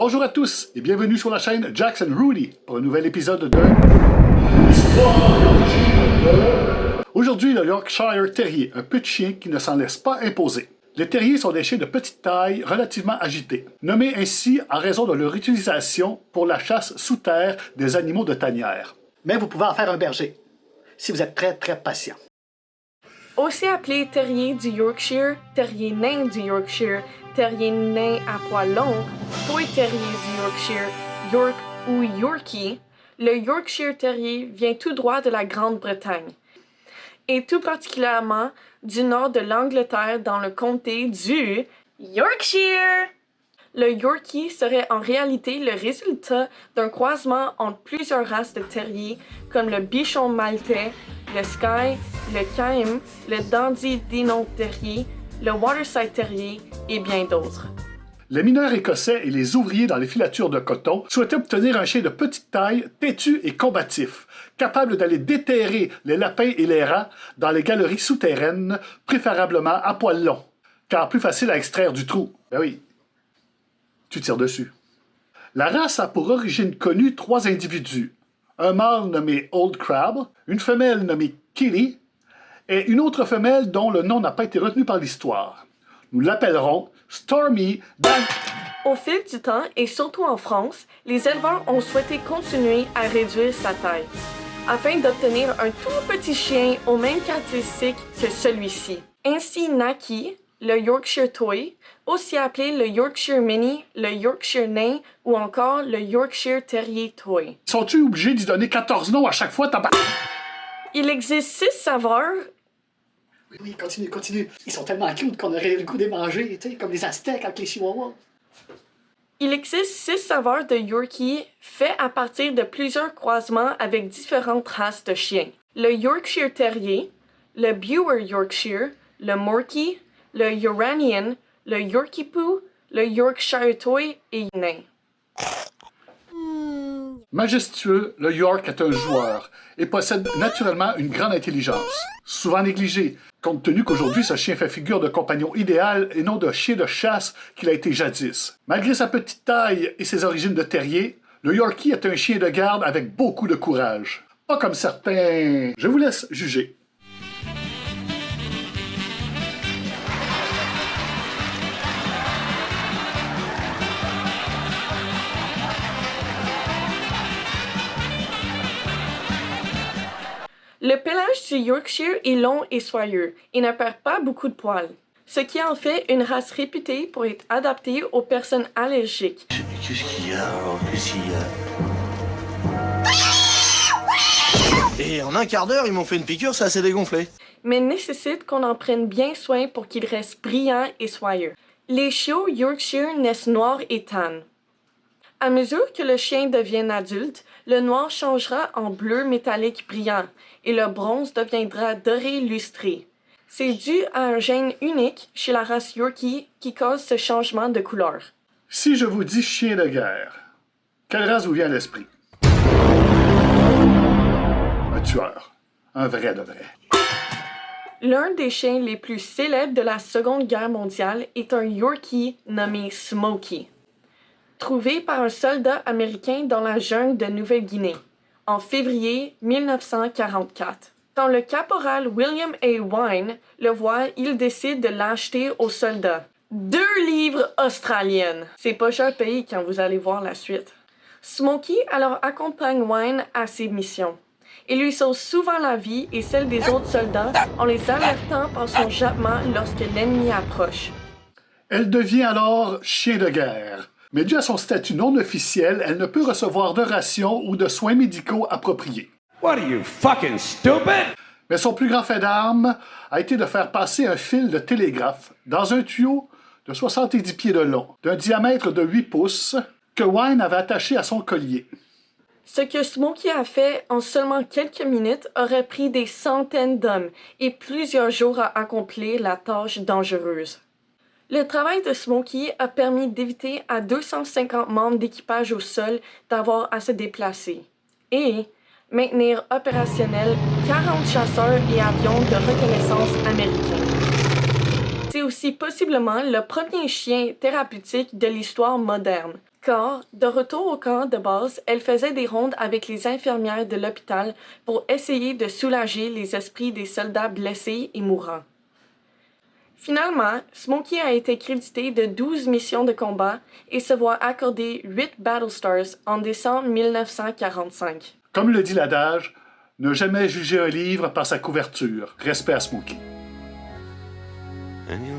Bonjour à tous et bienvenue sur la chaîne Jackson Rudy pour un nouvel épisode de Aujourd'hui, le Yorkshire Terrier, un petit chien qui ne s'en laisse pas imposer. Les terriers sont des chiens de petite taille relativement agités, nommés ainsi en raison de leur utilisation pour la chasse sous terre des animaux de tanière. Mais vous pouvez en faire un berger, si vous êtes très patient. Aussi appelé terrier du Yorkshire, terrier nain du Yorkshire, terrier nain à poils longs, toy terrier du Yorkshire, York ou Yorkie, le Yorkshire Terrier vient tout droit de la Grande-Bretagne, et tout particulièrement du nord de l'Angleterre dans le comté du Yorkshire. Le Yorkie serait en réalité le résultat d'un croisement entre plusieurs races de terriers comme le bichon maltais, le Skye, le Cairn, le Dandy Dinon Terrier, le Waterside Terrier et bien d'autres. Les mineurs écossais et les ouvriers dans les filatures de coton souhaitaient obtenir un chien de petite taille, têtu et combatif, capable d'aller déterrer les lapins et les rats dans les galeries souterraines, préférablement à poils longs, car plus facile à extraire du trou. Ben oui, tu tires dessus. La race a pour origine connue 3 individus. Un mâle nommé Old Crab, une femelle nommée Kitty, et une autre femelle dont le nom n'a pas été retenu par l'histoire. Nous l'appellerons Stormy Dan. Au fil du temps, et surtout en France, les éleveurs ont souhaité continuer à réduire sa taille, afin d'obtenir un tout petit chien aux mêmes caractéristiques que celui-ci. Ainsi naquit le Yorkshire Toy, aussi appelé le Yorkshire Mini, le Yorkshire Nain ou encore le Yorkshire Terrier Toy. Sont-tu obligés d'y donner 14 noms à chaque fois, Il existe 6 saveurs. Oui, continue. Ils sont tellement cute qu'on aurait le goût de les manger, tu sais, comme les Aztèques avec les Chihuahuas. Il existe 6 saveurs de Yorkie faits à partir de plusieurs croisements avec différentes races de chiens. Le Yorkshire Terrier, le Brewer Yorkshire, le Morkie, le Uranian, le Yorkie Poo, le Yorkshire Toy et Nain. Majestueux, le York est un joueur et possède naturellement une grande intelligence, souvent négligée, compte tenu qu'aujourd'hui ce chien fait figure de compagnon idéal et non de chien de chasse qu'il a été jadis. Malgré sa petite taille et ses origines de terrier, le Yorkie est un chien de garde avec beaucoup de courage. Pas comme certains... Je vous laisse juger. Le pelage du Yorkshire est long et soyeux et ne perd pas beaucoup de poils, ce qui en fait une race réputée pour être adaptée aux personnes allergiques. Qu'est-ce qu'il y a alors? Qu'est-ce qu'il y a? Et en un quart d'heure, ils m'ont fait une piqûre, ça s'est dégonflé. Mais nécessite qu'on en prenne bien soin pour qu'ils restent brillants et soyeux. Les chiots Yorkshire naissent noirs et tannent. À mesure que le chien devient adulte, le noir changera en bleu métallique brillant et le bronze deviendra doré lustré. C'est dû à un gène unique chez la race Yorkie qui cause ce changement de couleur. Si je vous dis chien de guerre, quelle race vous vient à l'esprit? Un tueur. Un vrai de vrai. L'un des chiens les plus célèbres de la Seconde Guerre mondiale est un Yorkie nommé Smokey, trouvé par un soldat américain dans la jungle de Nouvelle-Guinée, en février 1944. Quand le caporal William A. Wine le voit, il décide de l'acheter au soldat. 2 livres australiennes! C'est pas cher payé quand vous allez voir la suite. Smokey alors accompagne Wine à ses missions. Il lui sauve souvent la vie et celle des autres soldats en les alertant par son jappement lorsque l'ennemi approche. Elle devient alors chien de guerre. Mais dû à son statut non officiel, elle ne peut recevoir de rations ou de soins médicaux appropriés. What are you, fucking stupid? Mais son plus grand fait d'armes a été de faire passer un fil de télégraphe dans un tuyau de 70 pieds de long, d'un diamètre de 8 pouces, que Wine avait attaché à son collier. Ce que Smokey a fait en seulement quelques minutes aurait pris des centaines d'hommes et plusieurs jours à accomplir la tâche dangereuse. Le travail de Smokey a permis d'éviter à 250 membres d'équipage au sol d'avoir à se déplacer et maintenir opérationnels 40 chasseurs et avions de reconnaissance américains. C'est aussi possiblement le premier chien thérapeutique de l'histoire moderne. Car, de retour au camp de base, elle faisait des rondes avec les infirmières de l'hôpital pour essayer de soulager les esprits des soldats blessés et mourants. Finalement, Smokey a été crédité de 12 missions de combat et se voit accorder 8 Battle Stars en décembre 1945. Comme le dit l'adage, ne jamais juger un livre par sa couverture. Respect à Smokey. And you